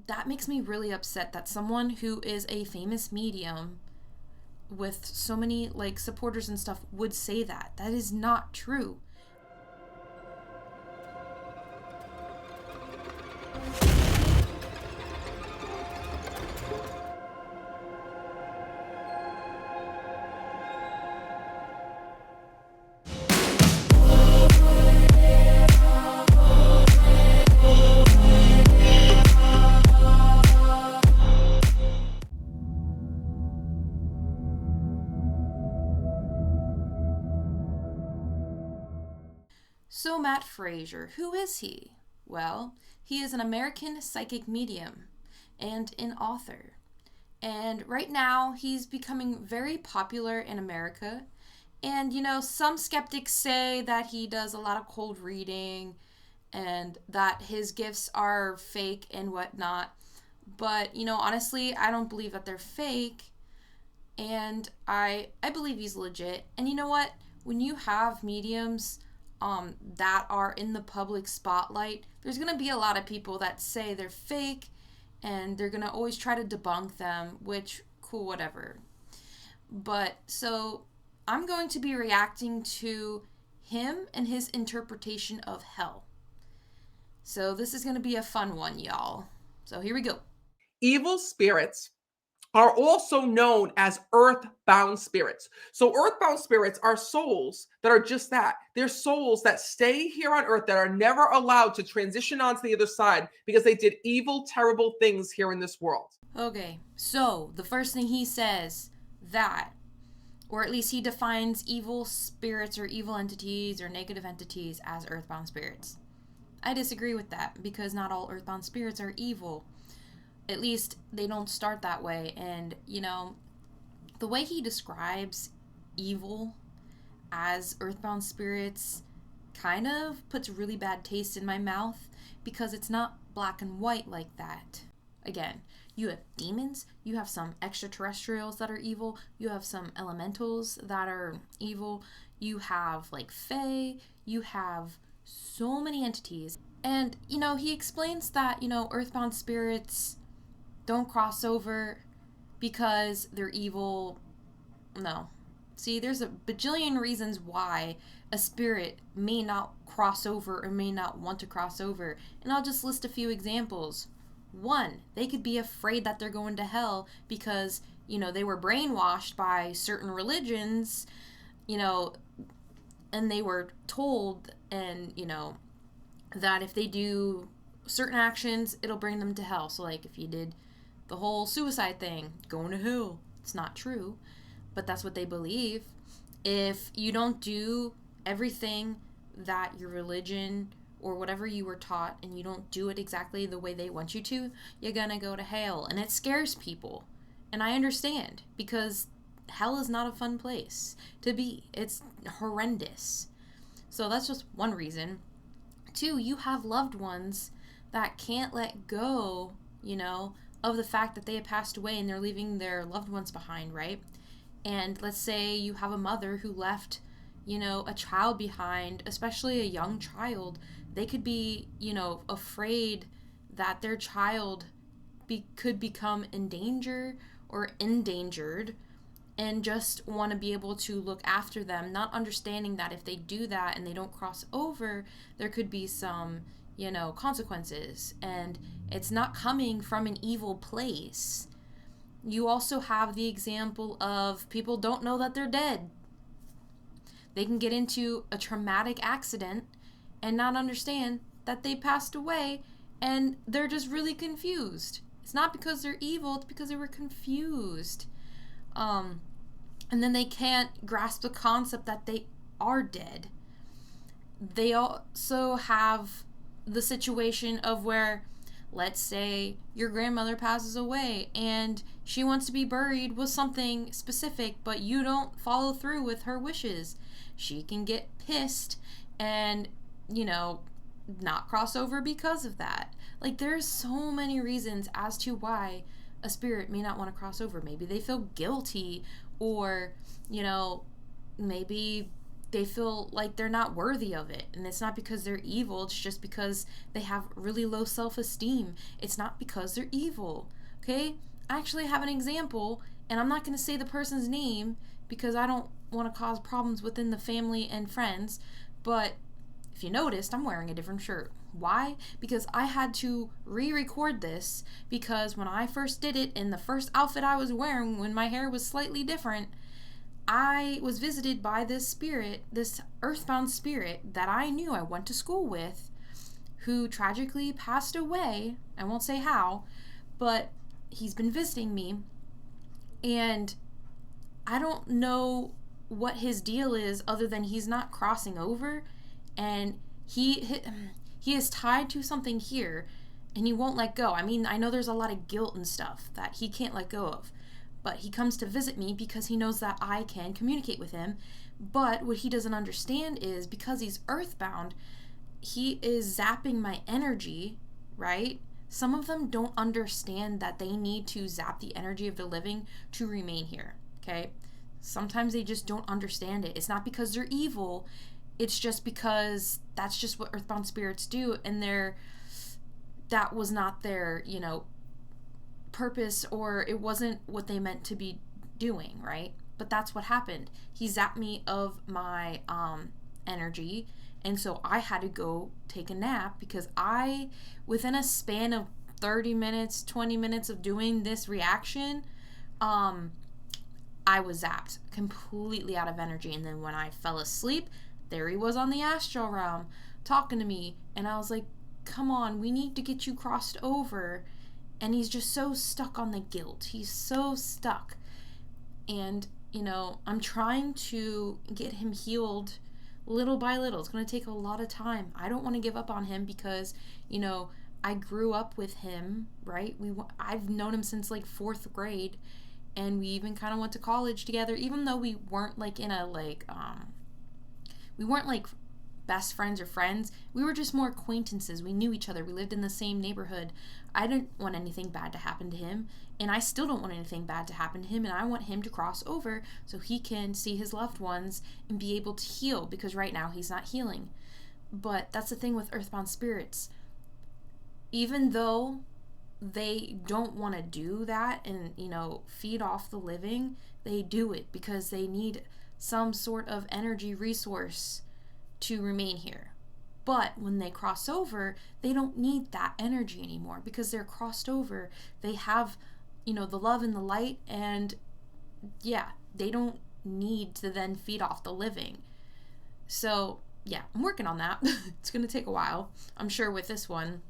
that makes me really upset that someone who is a famous medium with so many like supporters and stuff would say that. That is not true. So, Matt Fraser, who is he? Well, he is an American psychic medium and an author. And right now, he's becoming very popular in America. And, some skeptics say that he does a lot of cold reading and that his gifts are fake and whatnot. But, honestly, I don't believe that they're fake. And I believe he's legit. And you know what? When you have mediums that are in the public spotlight, there's going to be a lot of people that say they're fake and they're going to always try to debunk them, which, cool, whatever. But, so, I'm going to be reacting to him and his interpretation of hell. So, this is going to be a fun one, y'all. So, here we go. Evil spirits are also known as earthbound spirits. So earthbound spirits are souls that are just that. They're souls that stay here on earth that are never allowed to transition onto the other side because they did evil, terrible things here in this world. Okay, so the first thing he says that, or at least he defines evil spirits or evil entities or negative entities as earthbound spirits. I disagree with that because not all earthbound spirits are evil. At least they don't start that way. And, the way he describes evil as earthbound spirits kind of puts really bad taste in my mouth because it's not black and white like that. Again, you have demons, you have some extraterrestrials that are evil, you have some elementals that are evil, you have like fae, you have so many entities. And, he explains that, earthbound spirits don't cross over because they're evil. No. See, there's a bajillion reasons why a spirit may not cross over or may not want to cross over. And I'll just list a few examples. One, they could be afraid that they're going to hell because, they were brainwashed by certain religions, and they were told and, that if they do certain actions, it'll bring them to hell. So, like, if you did the whole suicide thing, going to hell. It's not true, but that's what they believe. If you don't do everything that your religion or whatever you were taught and you don't do it exactly the way they want you to, you're gonna go to hell. And it scares people. And I understand because hell is not a fun place to be. It's horrendous. So that's just one reason. Two, you have loved ones that can't let go, of the fact that they have passed away and they're leaving their loved ones behind, right? And let's say you have a mother who left, a child behind, especially a young child. They could be, afraid that their child could become in danger or endangered and just want to be able to look after them, not understanding that if they do that and they don't cross over, there could be some, consequences. And it's not coming from an evil place. You also have the example of people don't know that they're dead. They can get into a traumatic accident and not understand that they passed away, and they're just really confused. It's not because they're evil, it's because they were confused. And then they can't grasp the concept that they are dead. They also have the situation of where, let's say, your grandmother passes away and she wants to be buried with something specific, but you don't follow through with her wishes. She can get pissed and, not cross over because of that. Like, there's so many reasons as to why a spirit may not want to cross over. Maybe they feel guilty, or, maybe they feel like they're not worthy of it. And it's not because they're evil, it's just because they have really low self-esteem. It's not because they're evil. Okay? I actually have an example, and I'm not going to say the person's name because I don't want to cause problems within the family and friends, but if you noticed, I'm wearing a different shirt. Why? Because I had to re-record this, because when I first did it in the first outfit I was wearing when my hair was slightly different, I was visited by this spirit, this earthbound spirit that I knew I went to school with, who tragically passed away. I won't say how, but he's been visiting me, and I don't know what his deal is other than he's not crossing over, and he is tied to something here, and he won't let go. I mean, I know there's a lot of guilt and stuff that he can't let go of, but he comes to visit me because he knows that I can communicate with him. But what he doesn't understand is, because he's earthbound, he is zapping my energy, right? Some of them don't understand that they need to zap the energy of the living to remain here, okay? Sometimes they just don't understand it. It's not because they're evil, it's just because that's just what earthbound spirits do, and that was not their, purpose, or it wasn't what they meant to be doing, right? But that's what happened. He zapped me of my energy, and so I had to go take a nap, because within a span of 30 minutes, 20 minutes of doing this reaction, I was zapped completely out of energy. And then when I fell asleep, there he was on the astral realm talking to me, and I was like, come on, we need to get you crossed over. And he's just so stuck on the guilt. He's so stuck. And, I'm trying to get him healed little by little. It's going to take a lot of time. I don't want to give up on him because, I grew up with him, right? I've known him since like 4th grade, and we even kind of went to college together, even though we weren't like in a we weren't like best friends or friends. We were just more acquaintances. We knew each other. We lived in the same neighborhood. I didn't want anything bad to happen to him, and I still don't want anything bad to happen to him, and I want him to cross over so he can see his loved ones and be able to heal, because right now he's not healing. But that's the thing with earthbound spirits. Even though they don't want to do that and, feed off the living, they do it because they need some sort of energy resource to remain here. But when they cross over, they don't need that energy anymore, because they're crossed over. They have, the love and the light, and yeah, they don't need to then feed off the living. So yeah, I'm working on that. It's going to take a while, I'm sure, with this one.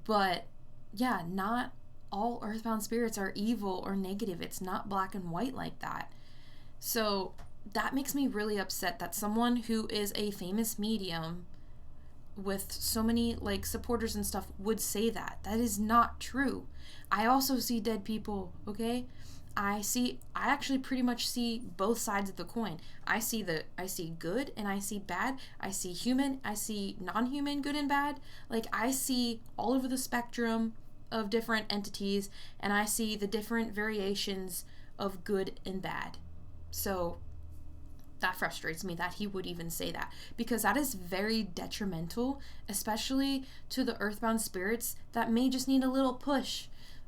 But yeah, not all earthbound spirits are evil or negative. It's not black and white like that. So that makes me really upset that someone who is a famous medium with so many like supporters and stuff would say that. That is not true. I also see dead people, okay? I actually pretty much see both sides of the coin. I see good and I see bad. I see human, I see non-human, good and bad. Like, I see all over the spectrum of different entities, and I see the different variations of good and bad. So that frustrates me that he would even say that, because that is very detrimental, especially to the earthbound spirits that may just need a little push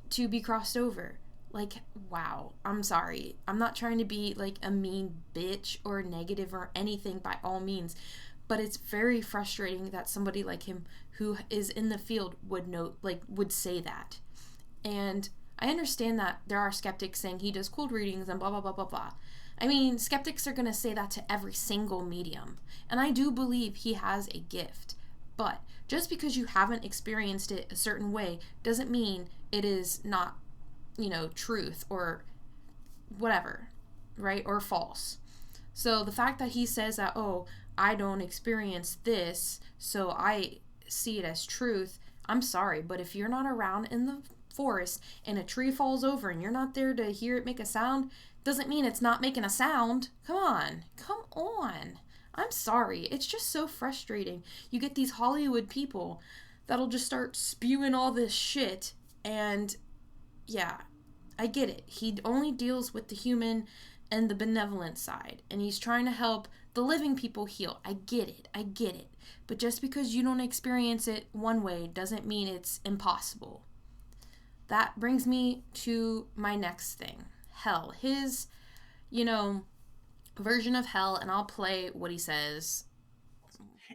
to be crossed over. Like, wow, I'm sorry. I'm not trying to be like a mean bitch or negative or anything by all means, but it's very frustrating that somebody like him who is in the field would say that. And I understand that there are skeptics saying he does cold readings and blah, blah, blah, blah, blah. I mean, skeptics are going to say that to every single medium. And I do believe he has a gift. But just because you haven't experienced it a certain way doesn't mean it is not, truth or whatever, right? Or false. So the fact that he says that, oh, I don't experience this, so I see it as truth, I'm sorry, but if you're not around in the forest and a tree falls over and you're not there to hear it make a sound, doesn't mean it's not making a sound. Come on. I'm sorry. It's just so frustrating. You get these Hollywood people that'll just start spewing all this shit, and yeah, I get it. He only deals with the human and the benevolent side, and he's trying to help the living people heal. I get it. I get it. But just because you don't experience it one way doesn't mean it's impossible. That brings me to my next thing. Hell. His, version of hell, and I'll play what he says.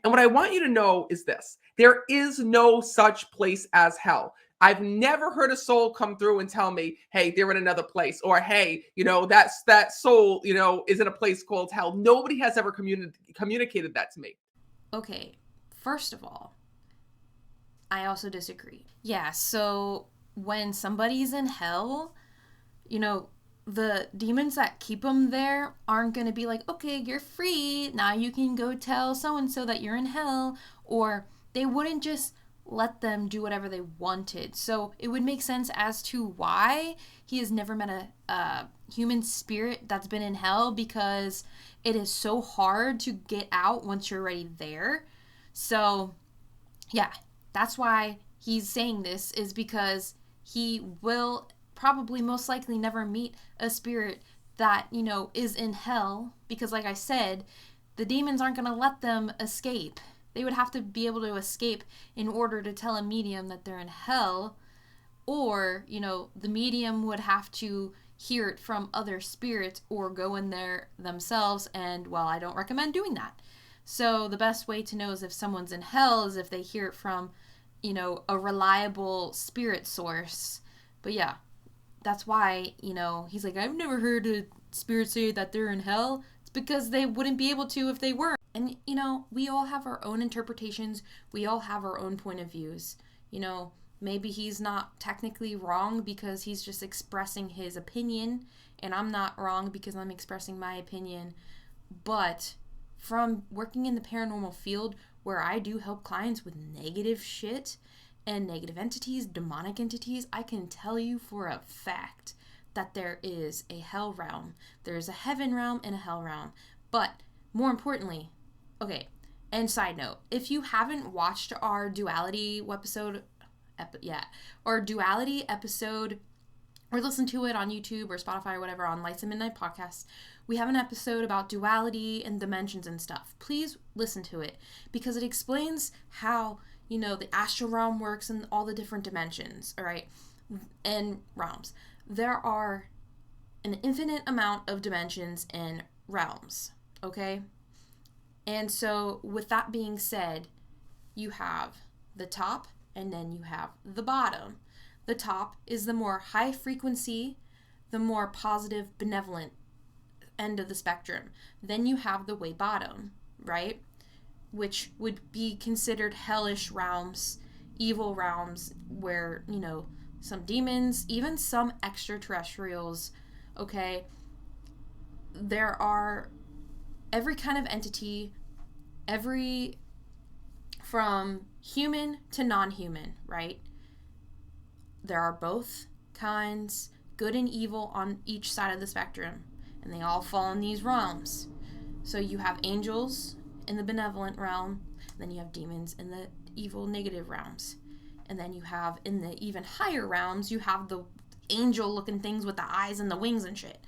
And what I want you to know is this: there is no such place as hell. I've never heard a soul come through and tell me, hey, they're in another place, or hey, that soul, is in a place called hell. Nobody has ever communicated that to me. Okay, first of all, I also disagree. Yeah, so when somebody's in hell, the demons that keep them there aren't going to be like, okay, you're free. Now you can go tell so-and-so that you're in hell. Or they wouldn't just let them do whatever they wanted. So it would make sense as to why he has never met a human spirit that's been in hell, because it is so hard to get out once you're already there. So yeah, that's why he's saying this, is because he will probably most likely never meet a spirit that, is in hell, because like I said, the demons aren't going to let them escape. They would have to be able to escape in order to tell a medium that they're in hell, or, the medium would have to hear it from other spirits or go in there themselves, and, well, I don't recommend doing that. So the best way to know is if someone's in hell is if they hear it from, a reliable spirit source. But yeah, that's why, he's like, I've never heard a spirit say that they're in hell. It's because they wouldn't be able to if they weren't. And, we all have our own interpretations. We all have our own point of views. Maybe he's not technically wrong because he's just expressing his opinion, and I'm not wrong because I'm expressing my opinion. But from working in the paranormal field, where I do help clients with negative shit and negative entities, demonic entities, I can tell you for a fact that there is a hell realm. There's a heaven realm and a hell realm. But more importantly, okay, and side note, if you haven't watched our duality episode, or listen to it on YouTube or Spotify or whatever on Lights and Midnight Podcast, we have an episode about duality and dimensions and stuff. Please listen to it, because it explains how, the astral realm works and all the different dimensions, all right, and realms. There are an infinite amount of dimensions and realms, okay? And so with that being said, you have the top and then you have the bottom. The top is the more high frequency, the more positive, benevolent end of the spectrum. Then you have the way bottom, right? Which would be considered hellish realms, evil realms, where, some demons, even some extraterrestrials, okay? There are every kind of entity, from human to non-human, right? There are both kinds, good and evil, on each side of the spectrum, and they all fall in these realms. So you have angels in the benevolent realm, then you have demons in the evil negative realms. And then you have, in the even higher realms, you have the angel looking things with the eyes and the wings and shit.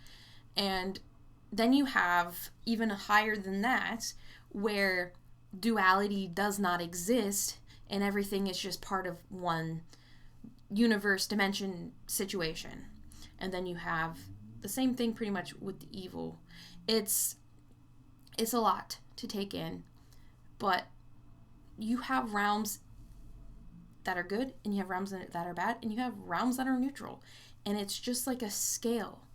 And then you have even higher than that, where duality does not exist and everything is just part of one universe, dimension, situation. And then you have the same thing pretty much with the evil. It's a lot to take in, but you have realms that are good, and you have realms that are bad, and you have realms that are neutral, and it's just like a scale.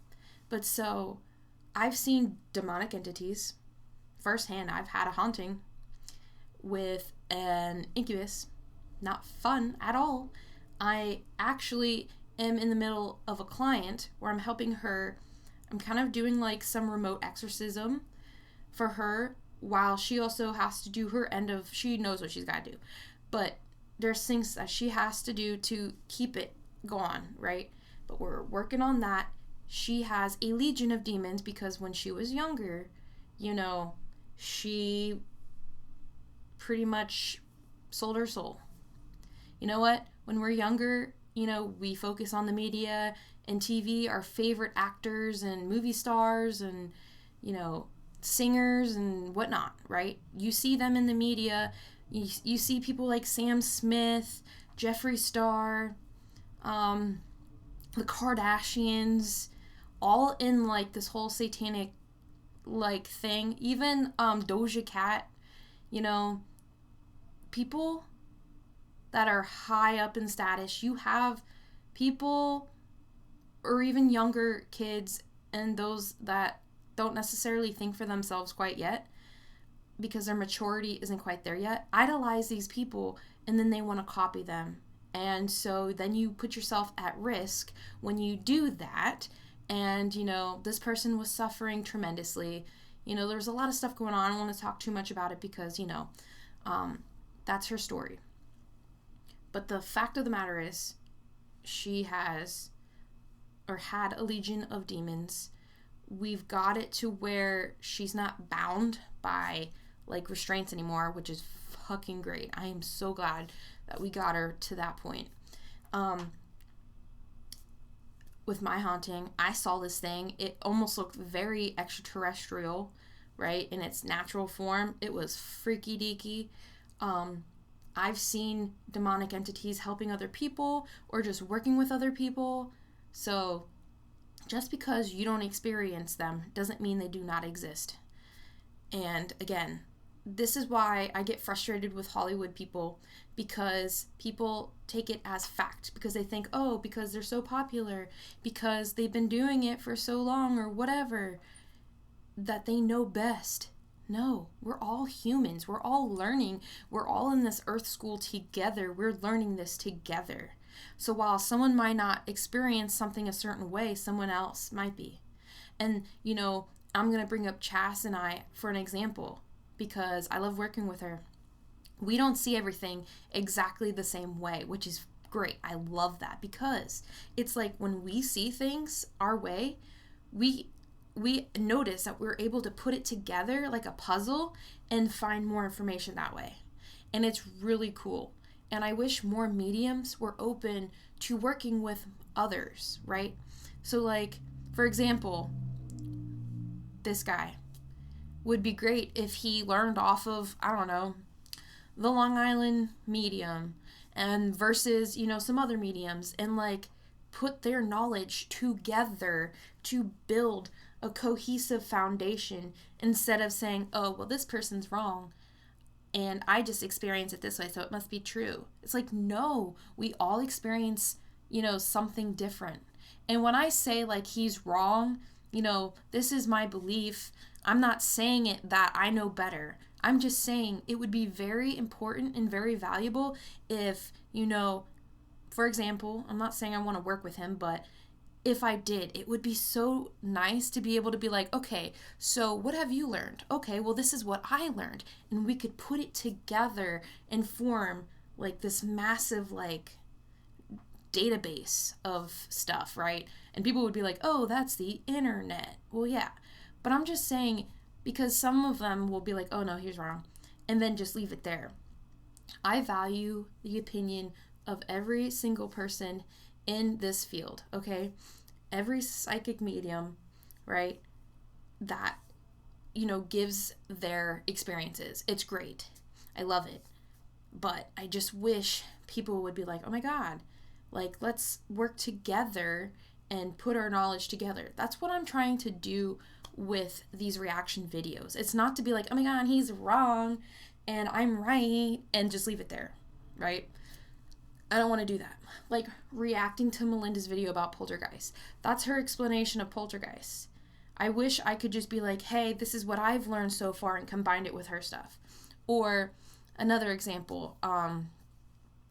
But so I've seen demonic entities firsthand. I've had a haunting with an incubus. Not fun at all. I actually am in the middle of a client where I'm helping her. I'm kind of doing like some remote exorcism for her, while she also has to do her end of, she knows what she's got to do, but there's things that she has to do to keep it going, right? But we're working on that. She has a legion of demons because when she was younger, she pretty much sold her soul. You know what? When we're younger, we focus on the media and TV, our favorite actors and movie stars and, singers and whatnot, right? You see them in the media. You see people like Sam Smith, Jeffree Star, the Kardashians, all in like this whole satanic like thing. Even Doja Cat, you know, people that are high up in status. You have people or even younger kids and those that don't necessarily think for themselves quite yet because their maturity isn't quite there yet, idolize these people, and then they want to copy them. And so then you put yourself at risk when you do that. And, this person was suffering tremendously. There's a lot of stuff going on. I don't want to talk too much about it because, that's her story. But the fact of the matter is, she has or had a legion of demons. We've got it to where she's not bound by like restraints anymore, which is fucking great. I am so glad that we got her to that point. With my haunting, I saw this thing. It almost looked very extraterrestrial, right? In its natural form. It was freaky deaky. I've seen demonic entities helping other people or just working with other people. So just because you don't experience them doesn't mean they do not exist. And again, this is why I get frustrated with Hollywood people, because people take it as fact because they think, oh, because they're so popular, because they've been doing it for so long or whatever, that they know best. No, we're all humans. We're all learning. We're all in this earth school together. We're learning this together. So while someone might not experience something a certain way, someone else might be. And, I'm going to bring up Chas and I for an example because I love working with her. We don't see everything exactly the same way, which is great. I love that because it's like when we see things our way, we notice that we're able to put it together like a puzzle and find more information that way. And it's really cool. And I wish more mediums were open to working with others, right? So like, for example, this guy would be great if he learned off of, I don't know, the Long Island medium and versus, some other mediums and like put their knowledge together to build a cohesive foundation instead of saying, oh, well, this person's wrong and I just experience it this way, so it must be true. It's like, no, we all experience, something different. And when I say like he's wrong, this is my belief, I'm not saying it that I know better. I'm just saying it would be very important and very valuable if, for example, I'm not saying I want to work with him, but if I did, it would be so nice to be able to be like, okay, so what have you learned? Okay, well, this is what I learned. And we could put it together and form like this massive like database of stuff, right? And people would be like, oh, that's the internet. Well, yeah. But I'm just saying, because some of them will be like, oh, no, he's wrong. And then just leave it there. I value the opinion of every single person in this field, okay? Every psychic medium, right, that, gives their experiences. It's great. I love it. But I just wish people would be like, oh my God, like, let's work together and put our knowledge together. That's what I'm trying to do with these reaction videos. It's not to be like, oh my God, he's wrong and I'm right and just leave it there, right? I don't want to do that. Like reacting to Melinda's video about poltergeist. That's her explanation of poltergeist. I wish I could just be like, hey, this is what I've learned so far and combined it with her stuff. Or another example,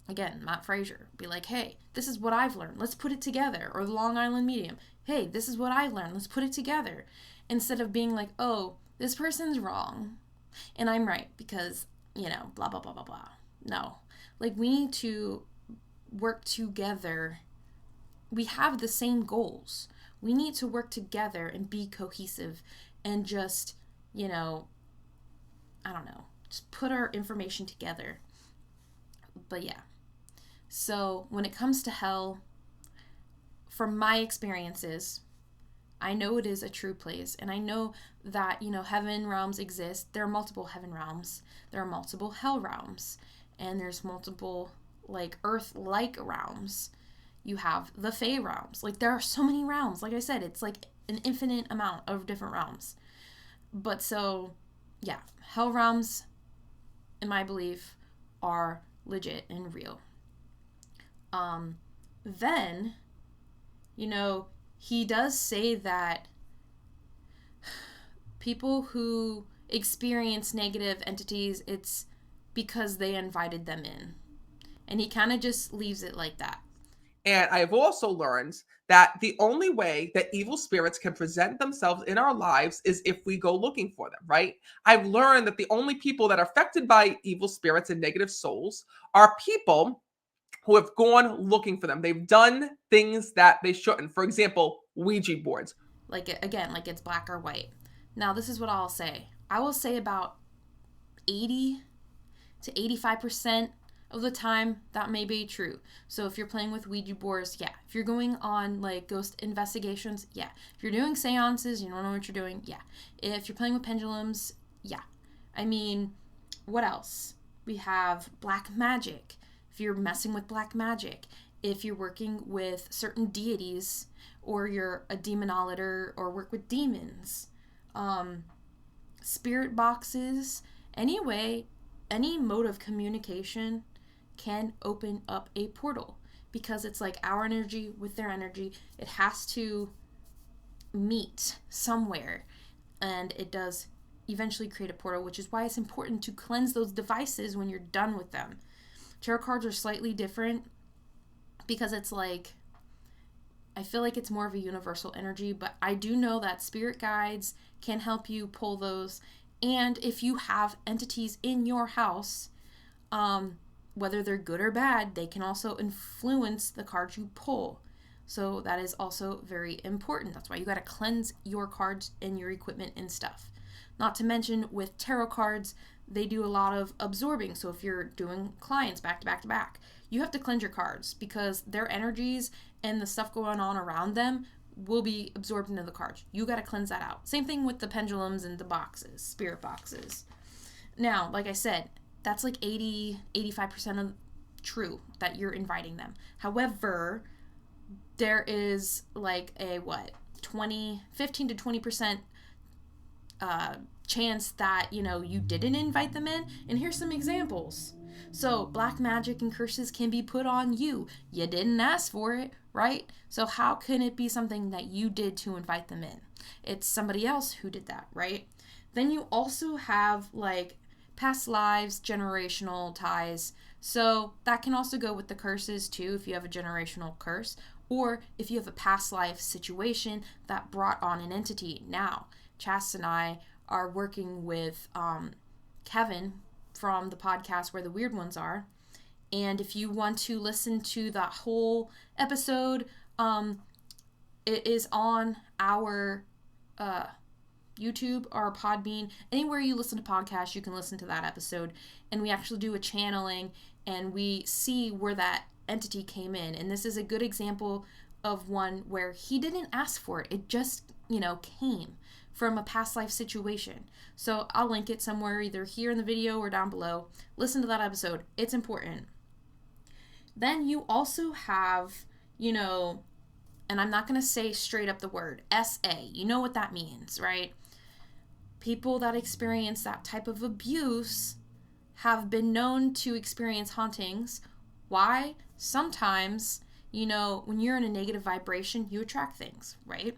again, Matt Fraser. Be like, hey, this is what I've learned. Let's put it together. Or the Long Island medium. Hey, this is what I learned. Let's put it together. Instead of being like, oh, this person's wrong and I'm right because, blah, blah, blah, blah, blah. No. Like, we need to work together. We have the same goals. We need to work together and be cohesive and just, I don't know, just put our information together. But yeah. So when it comes to hell, from my experiences, I know it is a true place, and I know that, heaven realms exist. There are multiple heaven realms, there are multiple hell realms, and there's multiple, like, earth-like realms. You have the Fey realms. Like, there are so many realms. Like I said, it's like an infinite amount of different realms. But so, yeah, hell realms, in my belief, are legit and real. Then, he does say that people who experience negative entities, it's because they invited them in. And he kind of just leaves it like that. And I've also learned that the only way that evil spirits can present themselves in our lives is if we go looking for them, right? I've learned that the only people that are affected by evil spirits and negative souls are people who have gone looking for them. They've done things that they shouldn't. For example, Ouija boards. Like, again, like it's black or white. Now, this is what I'll say. I will say about 80 to 85% of the time that may be true. So if you're playing with Ouija boards, yeah. If you're going on like ghost investigations, yeah. If you're doing seances, you don't know what you're doing, yeah. If you're playing with pendulums, yeah. I mean, what else? We have black magic. If you're messing with black magic, if you're working with certain deities, or you're a demonologer or work with demons, spirit boxes, anyway, any mode of communication can open up a portal, because it's like our energy with their energy. It has to meet somewhere, and it does eventually create a portal, which is why it's important to cleanse those devices when you're done with them. Tarot cards are slightly different because it's like, I feel like it's more of a universal energy, but I do know that spirit guides can help you pull those. And if you have entities in your house, whether they're good or bad, they can also influence the cards you pull. So that is also very important. That's why you got to cleanse your cards and your equipment and stuff. Not to mention with tarot cards, they do a lot of absorbing. So if you're doing clients back to back to back, you have to cleanse your cards because their energies and the stuff going on around them will be absorbed into the cards. You got to cleanse that out. Same thing with the pendulums and the boxes, spirit boxes. Now, like I said, that's like 85% of true that you're inviting them. However, there is like a 15 to 20% chance that, you didn't invite them in. And here's some examples. So black magic and curses can be put on you. You didn't ask for it, right? So how can it be something that you did to invite them in? It's somebody else who did that, right? Then you also have like past lives, generational ties. So that can also go with the curses too, if you have a generational curse, or if you have a past life situation that brought on an entity. Now, Chas and I are working with Kevin from the podcast Where the Weird Ones Are. And if you want to listen to that whole episode, it is on our YouTube or Podbean. Anywhere you listen to podcasts, you can listen to that episode. And we actually do a channeling and we see where that entity came in. And this is a good example of one where he didn't ask for it. It just, came from a past life situation. So I'll link it somewhere, either here in the video or down below. Listen to that episode. It's important. Then you also have, and I'm not going to say straight up the word, SA. You know what that means, right? People that experience that type of abuse have been known to experience hauntings. Why? Sometimes, when you're in a negative vibration, you attract things, right?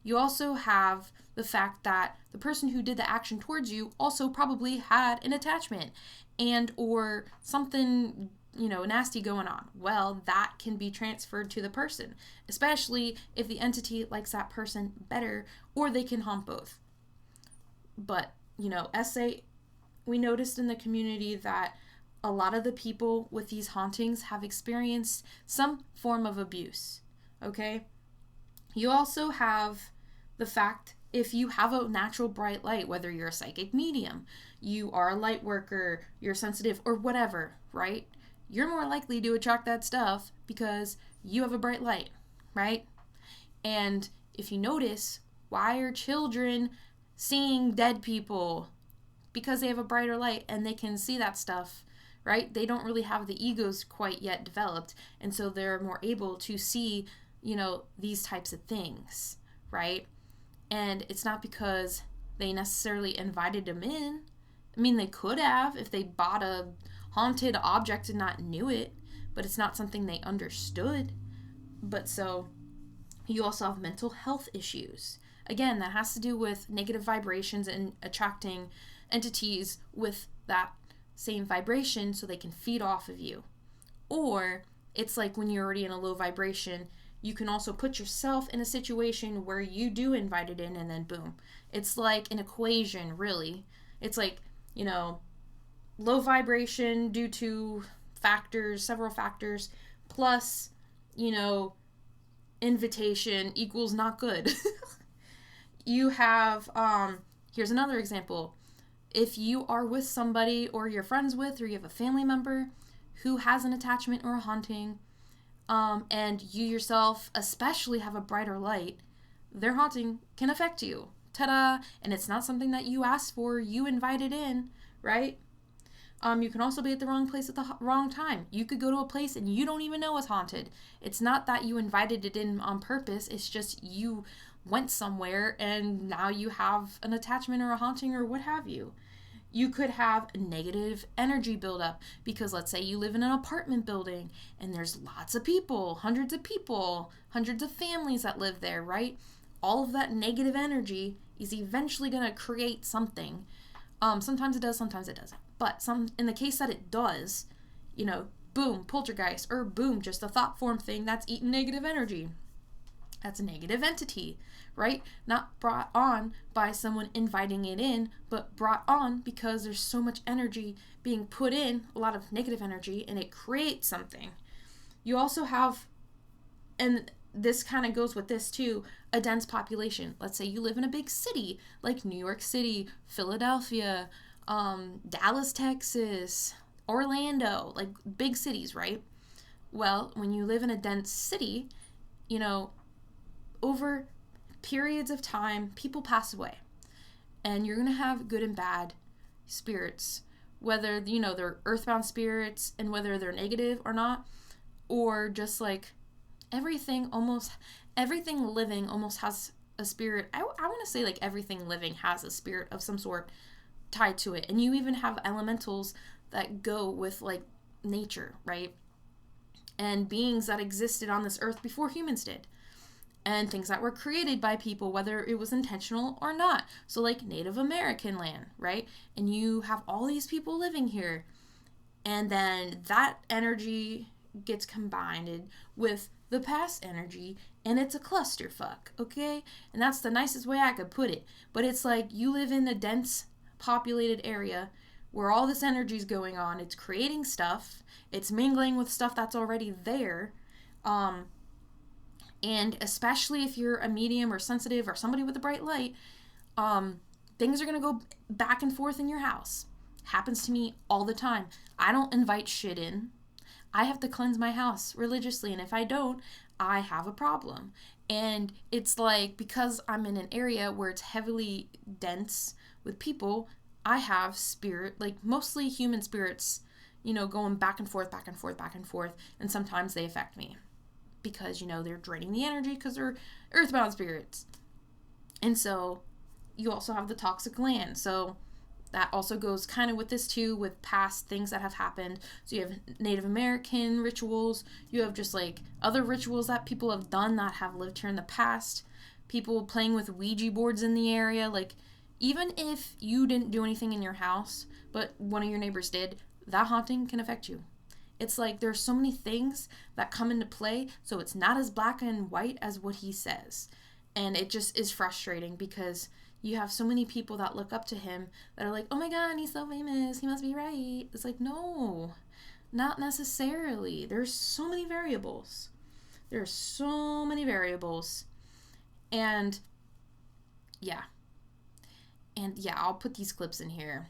You also have the fact that the person who did the action towards you also probably had an attachment and or something, nasty going on. Well, that can be transferred to the person, especially if the entity likes that person better, or they can haunt both. But, SA, we noticed in the community that a lot of the people with these hauntings have experienced some form of abuse, okay? You also have the fact, if you have a natural bright light, whether you're a psychic medium, you are a light worker, you're sensitive, or whatever, right? You're more likely to attract that stuff because you have a bright light, right? And If you notice, why are children seeing dead people? Because they have a brighter light and they can see that stuff, right? They don't really have the egos quite yet developed, and so they're more able to see, these types of things, right? And it's not because they necessarily invited them in. I mean, they could have if they bought a haunted object and not knew it, but it's not something they understood. But so you also have mental health issues. Again, that has to do with negative vibrations and attracting entities with that same vibration so they can feed off of you. Or it's like when you're already in a low vibration, you can also put yourself in a situation where you do invite it in, and then boom. It's like an equation, really. It's like, low vibration due to several factors, plus, invitation equals not good. You have, here's another example. If you are with somebody, or you're friends with, or you have a family member who has an attachment or a haunting, and you yourself especially have a brighter light, their haunting can affect you. Ta-da! And it's not something that you asked for, you invited in, right? You can also be at the wrong place at the wrong time. You could go to a place and you don't even know it's haunted. It's not that you invited it in on purpose. It's just you went somewhere and now you have an attachment or a haunting or what have you. You could have a negative energy buildup because let's say you live in an apartment building and there's lots of people, hundreds of families that live there, right? All of that negative energy is eventually going to create something. Sometimes it does, sometimes it doesn't. But in the case that it does, boom, poltergeist, or boom, just a thought form thing that's eating negative energy. That's a negative entity, right? Not brought on by someone inviting it in, but brought on because there's so much energy being put in, a lot of negative energy, and it creates something. You also have, and this kind of goes with this too, a dense population. Let's say you live in a big city like New York City, Philadelphia, Dallas, Texas, Orlando, like big cities, right? Well, when you live in a dense city, over periods of time, people pass away. And you're going to have good and bad spirits, whether, they're earthbound spirits and whether they're negative or not, or just like everything living almost has a spirit. I want to say like everything living has a spirit of some sort tied to it. And you even have elementals that go with like nature, right? And beings that existed on this earth before humans did. And things that were created by people, whether it was intentional or not. So like Native American land, right? And you have all these people living here. And then that energy gets combined with the past energy, and it's a clusterfuck, okay? And that's the nicest way I could put it. But it's like you live in a dense populated area where all this energy is going on. It's creating stuff. It's mingling with stuff that's already there. And especially if you're a medium or sensitive or somebody with a bright light, things are going to go back and forth in your house. Happens to me all the time. I don't invite shit in. I have to cleanse my house religiously, and if I don't, I have a problem. And it's like, because I'm in an area where it's heavily dense with people, I have spirit, like mostly human spirits, going back and forth, back and forth, back and forth, and sometimes they affect me because, they're draining the energy because they're earthbound spirits. And so you also have the toxic land. So that also goes kind of with this too, with past things that have happened. So you have Native American rituals. You have just like other rituals that people have done that have lived here in the past. People playing with Ouija boards in the area. Like, even if you didn't do anything in your house, but one of your neighbors did, that haunting can affect you. It's like there's so many things that come into play, so it's not as black and white as what he says. And it just is frustrating because you have so many people that look up to him that are like, oh my God, he's so famous, he must be right. It's like, no, not necessarily. There's so many variables. And yeah. And yeah, I'll put these clips in here.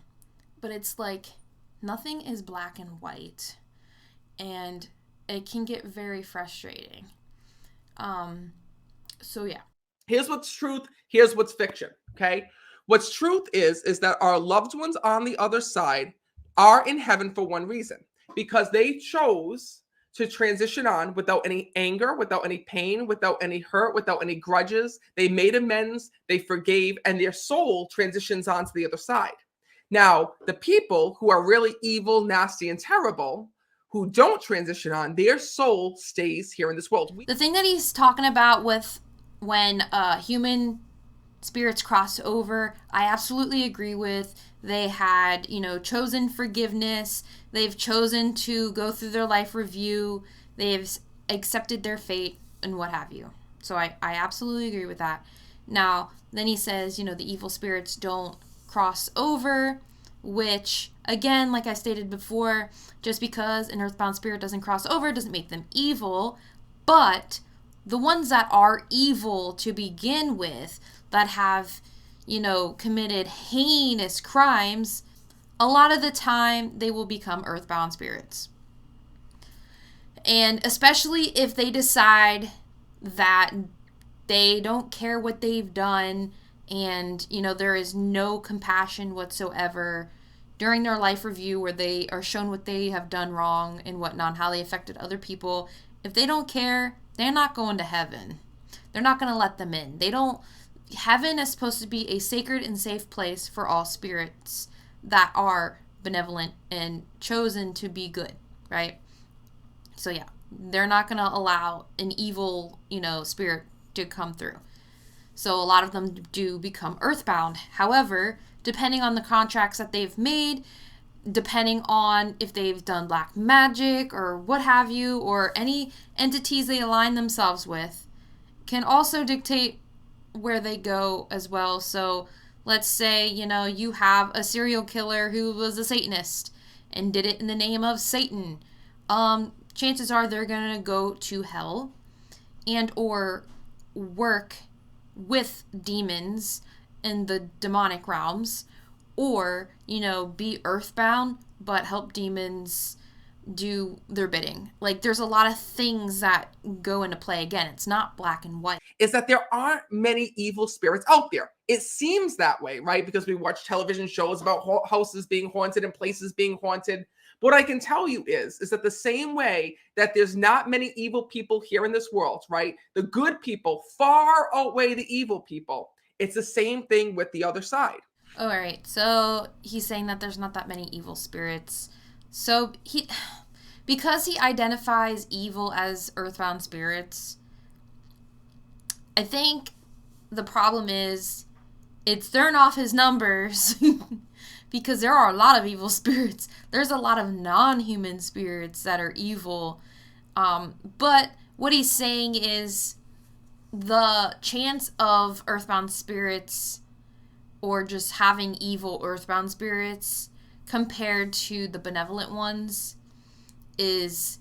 But it's like, nothing is black and white. And it can get very frustrating. So yeah. Here's what's truth. Here's what's fiction. Okay. What's truth is that our loved ones on the other side are in heaven for one reason, because they chose to transition on without any anger, without any pain, without any hurt, without any grudges. They made amends, they forgave, and their soul transitions on to the other side. Now, the people who are really evil, nasty, and terrible, who don't transition on, their soul stays here in this world. The thing that he's talking about with when human spirits cross over, I absolutely agree with. They had, chosen forgiveness. They've chosen to go through their life review. They've accepted their fate and what have you. So I absolutely agree with that. Now, then he says, the evil spirits don't cross over, which, again, like I stated before, just because an earthbound spirit doesn't cross over doesn't make them evil. But the ones that are evil to begin with, that have, committed heinous crimes, a lot of the time they will become earthbound spirits. And especially if they decide that they don't care what they've done and, there is no compassion whatsoever during their life review where they are shown what they have done wrong and whatnot, how they affected other people. If they don't care, they're not going to heaven. They're not going to let them in. Heaven is supposed to be a sacred and safe place for all spirits that are benevolent and chosen to be good, right? So yeah, they're not going to allow an evil, spirit to come through. So a lot of them do become earthbound. However, depending on the contracts that they've made, depending on if they've done black magic or what have you, or any entities they align themselves with, can also dictate where they go as well. So let's say, you have a serial killer who was a Satanist and did it in the name of Satan. Chances are they're going to go to hell and or work with demons in the demonic realms, or, be earthbound but help demons do their bidding. Like, there's a lot of things that go into play. Again, it's not black and white. Is that there aren't many evil spirits out there. It seems that way, right? Because we watch television shows about houses being haunted and places being haunted. What I can tell you is that the same way that there's not many evil people here in this world, right? The good people far outweigh the evil people. It's the same thing with the other side. All right. So he's saying that there's not that many evil spirits. So because he identifies evil as earthbound spirits, I think the problem is it's throwing off his numbers because there are a lot of evil spirits. There's a lot of non-human spirits that are evil. But what he's saying is the chance of earthbound spirits or just having evil earthbound spirits compared to the benevolent ones is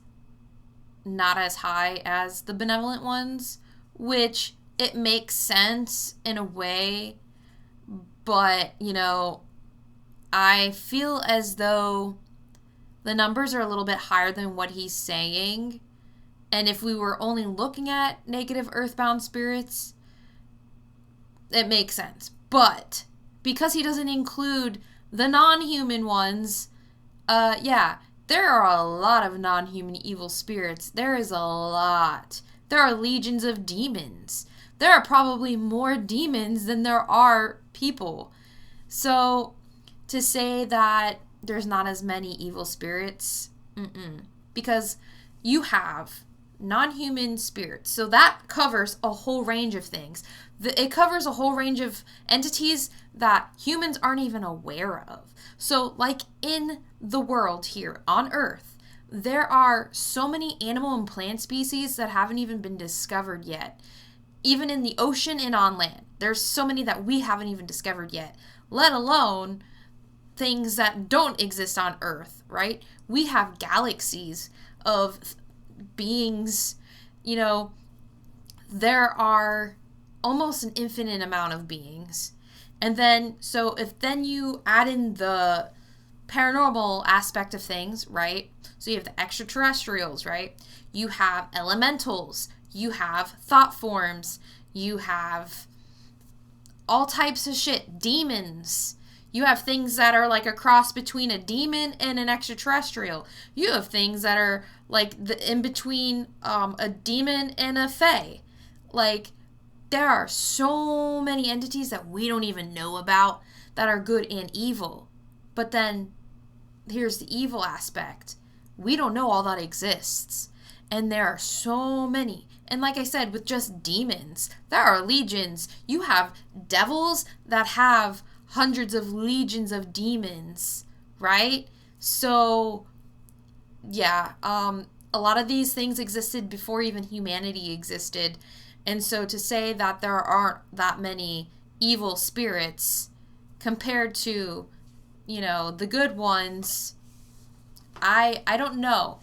not as high as the benevolent ones, which it makes sense in a way, but, I feel as though the numbers are a little bit higher than what he's saying, and if we were only looking at negative earthbound spirits, it makes sense. But because he doesn't include the non-human ones, there are a lot of non-human evil spirits. There is a lot. There are legions of demons. There are probably more demons than there are people. So to say that there's not as many evil spirits, because you have non-human spirits. So that covers a whole range of things. It covers a whole range of entities that humans aren't even aware of. So like in the world here on Earth, there are so many animal and plant species that haven't even been discovered yet. Even in the ocean and on land, there's so many that we haven't even discovered yet, let alone things that don't exist on Earth, right? We have galaxies of beings, there are almost an infinite amount of beings. And then, so if then you add in the paranormal aspect of things, right? So you have the extraterrestrials, right? You have elementals, you have thought forms, You have all types of shit. Demons. You have things that are like a cross between a demon and an extraterrestrial. You have things that are like the in between a demon and a fae. Like, there are so many entities that we don't even know about that are good and evil. But then here's the evil aspect. We don't know all that exists. And there are so many. And like I said, with just demons, there are legions. You have devils that have hundreds of legions of demons, right? So, yeah, a lot of these things existed before even humanity existed. And so to say that there aren't that many evil spirits compared to, the good ones, I don't know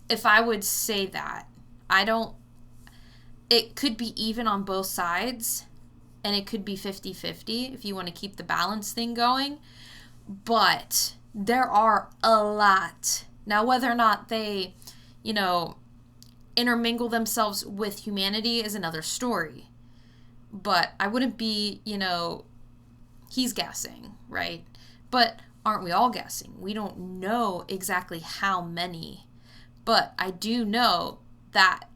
if I would say that. I don't It could be even on both sides, and it could be 50-50 if you want to keep the balance thing going. But there are a lot. Now, whether or not they, intermingle themselves with humanity is another story. But I wouldn't be, he's guessing, right? But aren't we all guessing? We don't know exactly how many. But I do know that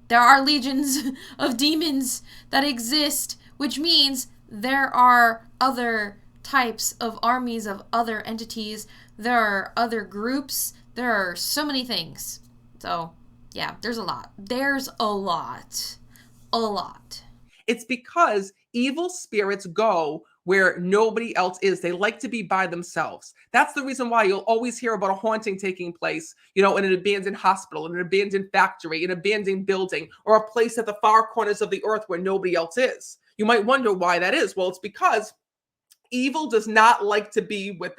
there are legions of demons that exist, which means there are other types of armies of other entities. There are other groups. There are so many things. So, yeah, there's a lot. There's a lot. A lot. It's because evil spirits go where nobody else is. They like to be by themselves. That's the reason why you'll always hear about a haunting taking place, in an abandoned hospital, in an abandoned factory, an abandoned building, or a place at the far corners of the earth where nobody else is. You might wonder why that is. Well, it's because evil does not like to be with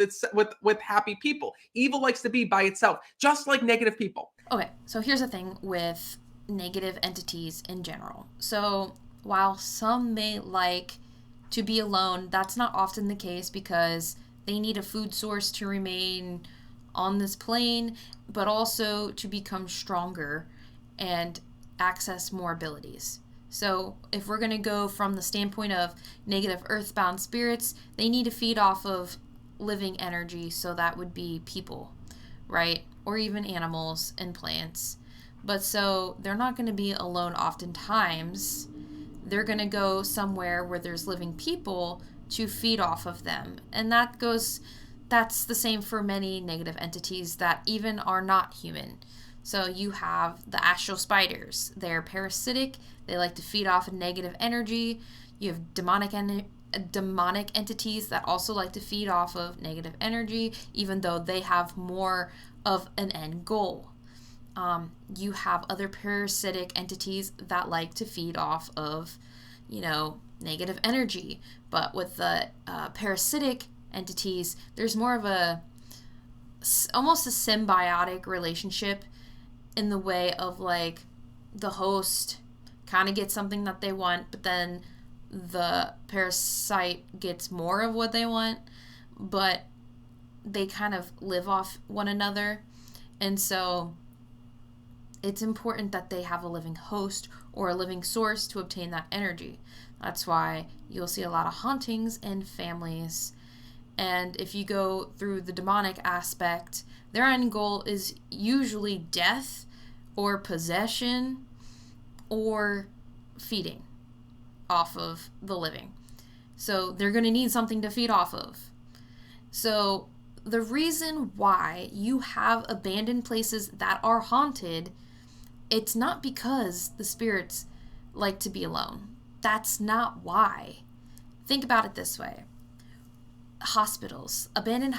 happy people. Evil likes to be by itself, just like negative people. Okay, so here's the thing with negative entities in general. So while some may like to be alone, that's not often the case because they need a food source to remain on this plane, but also to become stronger and access more abilities. So if we're going to go from the standpoint of negative earthbound spirits, they need to feed off of living energy, so that would be people, right? Or even animals and plants. But so they're not going to be alone oftentimes. They're going to go somewhere where there's living people to feed off of them. And that's the same for many negative entities that even are not human. So you have the astral spiders. They're parasitic. They like to feed off of negative energy. You have demonic entities that also like to feed off of negative energy, even though they have more of an end goal. You have other parasitic entities that like to feed off of, negative energy. But with the parasitic entities, there's more of almost a symbiotic relationship, in the way of like the host kind of gets something that they want, but then the parasite gets more of what they want, but they kind of live off one another. And so it's important that they have a living host or a living source to obtain that energy. That's why you'll see a lot of hauntings in families. And if you go through the demonic aspect, their end goal is usually death or possession or feeding off of the living. So they're going to need something to feed off of. So the reason why you have abandoned places that are haunted, it's not because the spirits like to be alone. That's not why. Think about it this way. Hospitals, abandoned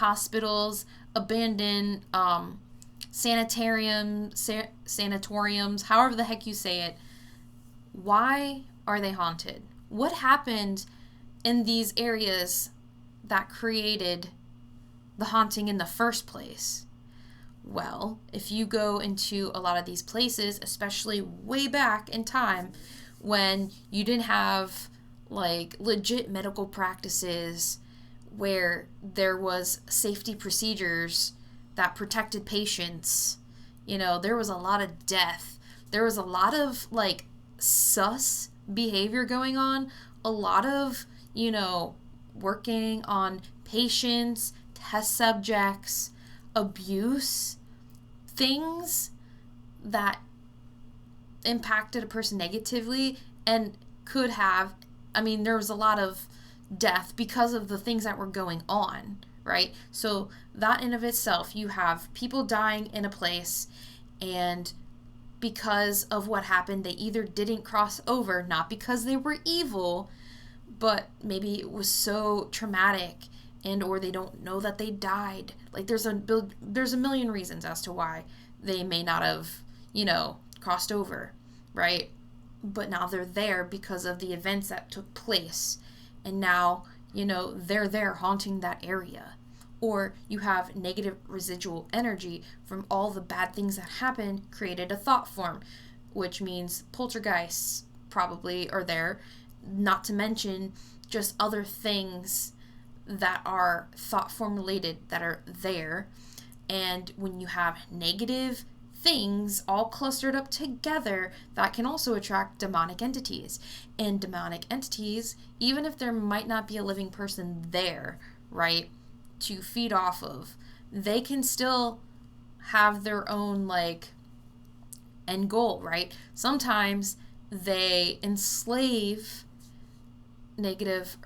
sanatoriums, however the heck you say it. Why are they haunted? What happened in these areas that created the haunting in the first place? Well, if you go into a lot of these places, especially way back in time when you didn't have like legit medical practices where there was safety procedures that protected patients, there was a lot of death. There was a lot of like sus behavior going on, a lot of, working on patients, test subjects, abuse, things that impacted a person negatively and could have, there was a lot of death because of the things that were going on, right? So that in of itself, you have people dying in a place, and because of what happened, they either didn't cross over, not because they were evil, but maybe it was so traumatic, and or they don't know that they died. Like there's a million reasons as to why they may not have, crossed over, right? But now they're there because of the events that took place, and now, they're there haunting that area. Or you have negative residual energy from all the bad things that happened, created a thought form, which means poltergeists probably are there, not to mention just other things that are thought form related that are there. And when you have negative things all clustered up together, that can also attract demonic entities. And demonic entities, even if there might not be a living person there, right, to feed off of, they can still have their own end goal, right? Sometimes they enslave negative,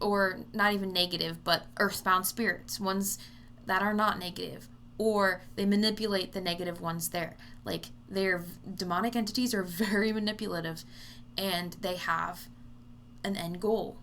or not even negative, but earthbound spirits, ones that are not negative, or they manipulate the negative ones there. Their demonic entities are very manipulative, and they have an end goal,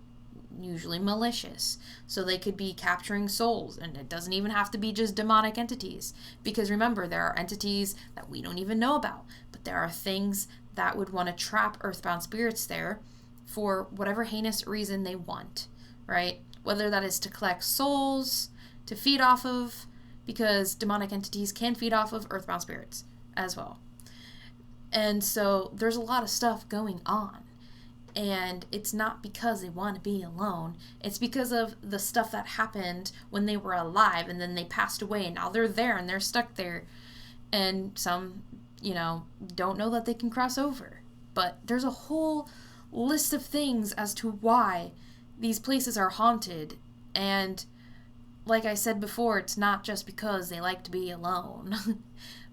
usually malicious. So they could be capturing souls, and it doesn't even have to be just demonic entities, because remember, there are entities that we don't even know about, but there are things that would want to trap earthbound spirits there for whatever heinous reason they want, right? Whether that is to collect souls, to feed off of, because demonic entities can feed off of earthbound spirits as well. And so there's a lot of stuff going on. And it's not because they want to be alone. It's because of the stuff that happened when they were alive, and then they passed away, and now they're there and they're stuck there. And some, don't know that they can cross over. But there's a whole list of things as to why these places are haunted. And like I said before, it's not just because they like to be alone.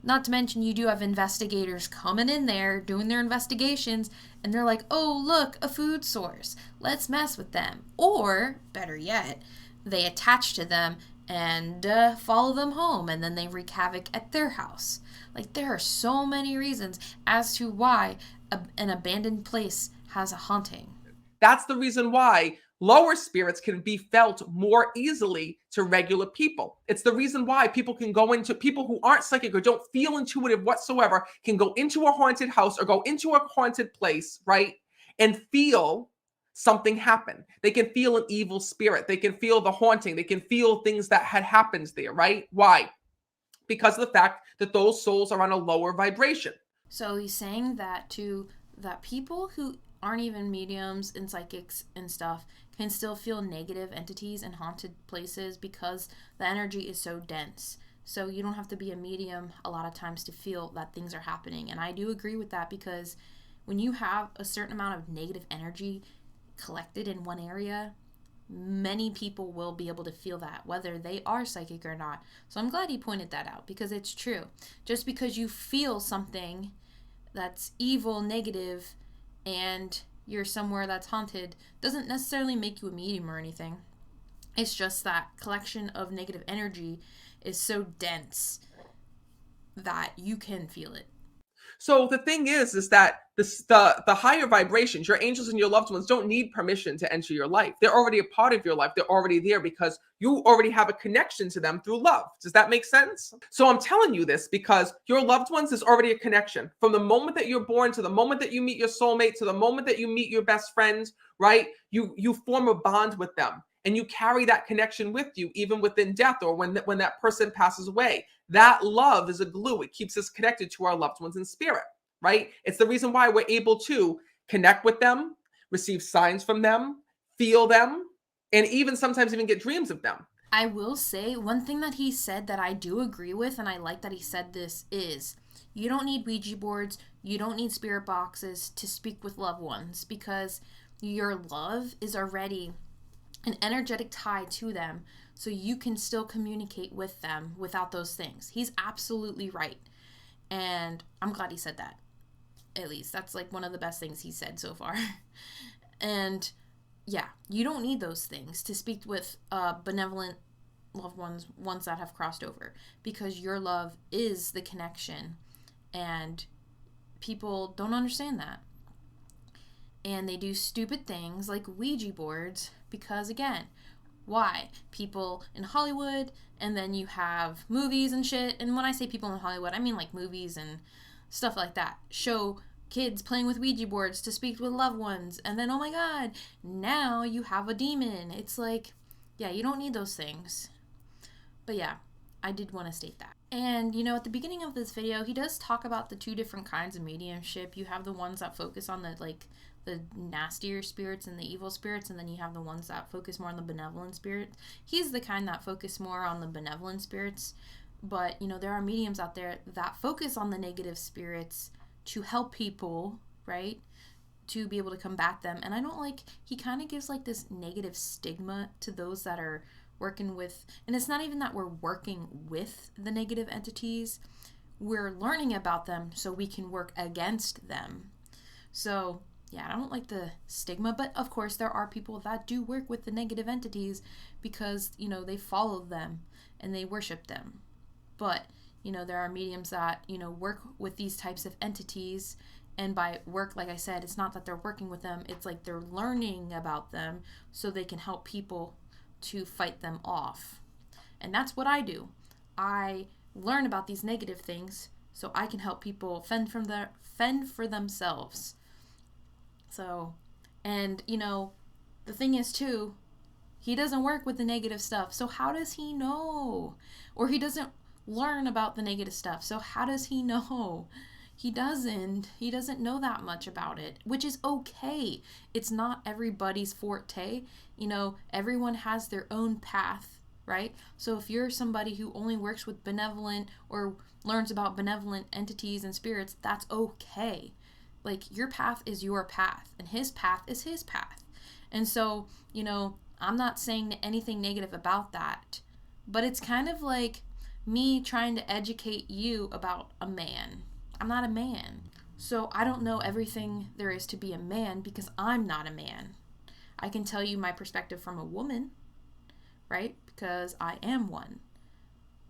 Not to mention, you do have investigators coming in there, doing their investigations, and they're like, oh, look, a food source. Let's mess with them. Or, better yet, they attach to them and follow them home, and then they wreak havoc at their house. There are so many reasons as to why an abandoned place has a haunting. That's the reason why lower spirits can be felt more easily to regular people. It's the reason why people who aren't psychic or don't feel intuitive whatsoever can go into a haunted house or go into a haunted place, right? And feel something happen. They can feel an evil spirit. They can feel the haunting. They can feel things that had happened there, right? Why? Because of the fact that those souls are on a lower vibration. So he's saying that people who aren't even mediums and psychics and stuff can still feel negative entities in haunted places because the energy is so dense. So you don't have to be a medium a lot of times to feel that things are happening. And I do agree with that, because when you have a certain amount of negative energy collected in one area, many people will be able to feel that, whether they are psychic or not. So I'm glad he pointed that out, because it's true. Just because you feel something that's evil, negative, and you're somewhere that's haunted, doesn't necessarily make you a medium or anything. It's just that collection of negative energy is so dense that you can feel it. So the thing is that the higher vibrations, your angels and your loved ones, don't need permission to enter your life. They're already a part of your life. They're already there because you already have a connection to them through love. Does that make sense? So I'm telling you this because your loved ones is already a connection. From the moment that you're born to the moment that you meet your soulmate to the moment that you meet your best friends, right? You form a bond with them. And you carry that connection with you, even within death or when that person passes away. That love is a glue. It keeps us connected to our loved ones in spirit, right? It's the reason why we're able to connect with them, receive signs from them, feel them, and even sometimes even get dreams of them. I will say one thing that he said that I do agree with, and I like that he said this, is you don't need Ouija boards You don't need spirit boxes to speak with loved ones because your love is already an energetic tie to them, so you can still communicate with them without those things. He's absolutely right. And I'm glad he said that. At least that's like one of the best things he said so far. And yeah, you don't need those things to speak with benevolent loved ones that have crossed over, because your love is the connection, and people don't understand that. And they do stupid things like Ouija boards because, again, why? People in Hollywood, and then you have movies and shit. And when I say people in Hollywood, I mean like movies and stuff like that. Show kids playing with Ouija boards to speak with loved ones. And then, oh my God, now you have a demon. It's like, yeah, you don't need those things. But yeah, I did want to state that. And, at the beginning of this video, he does talk about the two different kinds of mediumship. You have the ones that focus on the nastier spirits and the evil spirits, and then you have the ones that focus more on the benevolent spirits. He's the kind that focus more on the benevolent spirits, but there are mediums out there that focus on the negative spirits to help people, right, to be able to combat them. And I don't like, he kind of gives like this negative stigma to those that are working with, and it's not even that we're working with the negative entities, we're learning about them so we can work against them. So yeah, I don't like the stigma, but of course there are people that do work with the negative entities because, they follow them and they worship them. But, there are mediums that, work with these types of entities. And by work, like I said, it's not that they're working with them. It's like they're learning about them so they can help people to fight them off. And that's what I do. I learn about these negative things so I can help people fend for themselves. So, and the thing is too, he doesn't work with the negative stuff. So how does he know? Or he doesn't learn about the negative stuff. So how does he know? He doesn't know that much about it, which is okay. It's not everybody's forte. Everyone has their own path, right? So if you're somebody who only works with benevolent or learns about benevolent entities and spirits, that's okay. Like, your path is your path, and his path is his path. And so, I'm not saying anything negative about that, but it's kind of like me trying to educate you about a man. I'm not a man. So I don't know everything there is to be a man because I'm not a man. I can tell you my perspective from a woman, right? Because I am one.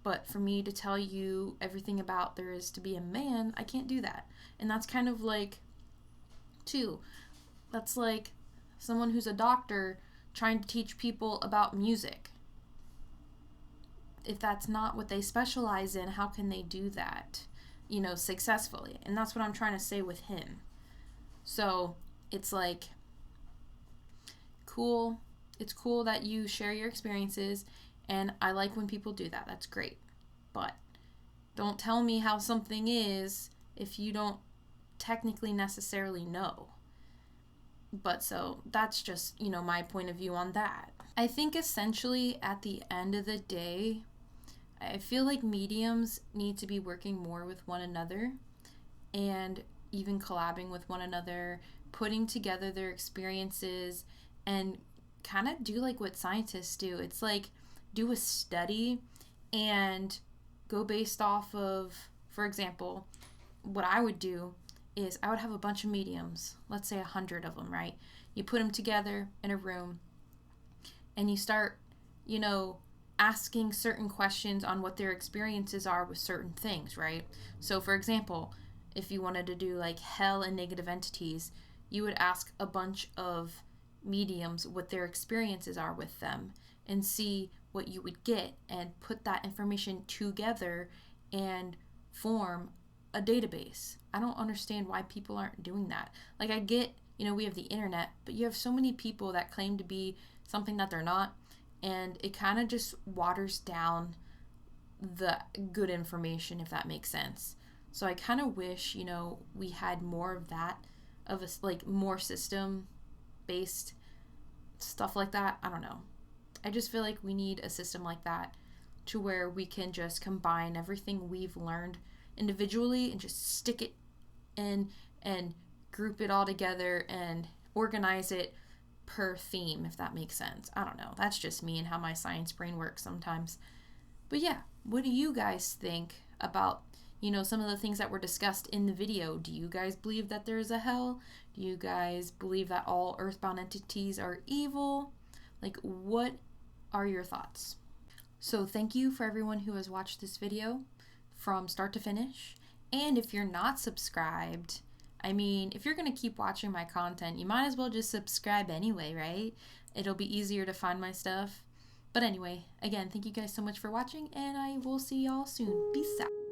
But for me to tell you everything about there is to be a man, I can't do that. And that's kind of like, that's like someone who's a doctor trying to teach people about music. If that's not what they specialize in, how can they do that, successfully? And that's what I'm trying to say with him. So it's like, cool. It's cool that you share your experiences, and I like when people do that. That's great. But don't tell me how something is if you don't technically necessarily know. But so that's just, my point of view on that. I think essentially at the end of the day, I feel like mediums need to be working more with one another and even collabing with one another, putting together their experiences, and kind of do like what scientists do. It's like do a study and go based off of, for example, what I would do is I would have a bunch of mediums, let's say 100 of them, right? You put them together in a room and you start, asking certain questions on what their experiences are with certain things, right? So for example, if you wanted to do like hell and negative entities, you would ask a bunch of mediums what their experiences are with them and see what you would get and put that information together and form a database. I don't understand why people aren't doing that. Like, I get, we have the internet, but you have so many people that claim to be something that they're not, and it kind of just waters down the good information, if that makes sense. So I kind of wish, we had more of that, of a, like, more system-based stuff like that. I don't know. I just feel like we need a system like that to where we can just combine everything we've learned individually and just stick it and group it all together and organize it per theme, if that makes sense. I don't know. That's just me and how my science brain works sometimes. But yeah, what do you guys think about, some of the things that were discussed in the video? Do you guys believe that there is a hell? Do you guys believe that all earthbound entities are evil? Like, what are your thoughts? So thank you for everyone who has watched this video from start to finish. And if you're not subscribed, if you're going to keep watching my content, you might as well just subscribe anyway, right? It'll be easier to find my stuff. But anyway, again, thank you guys so much for watching, and I will see y'all soon. Peace out.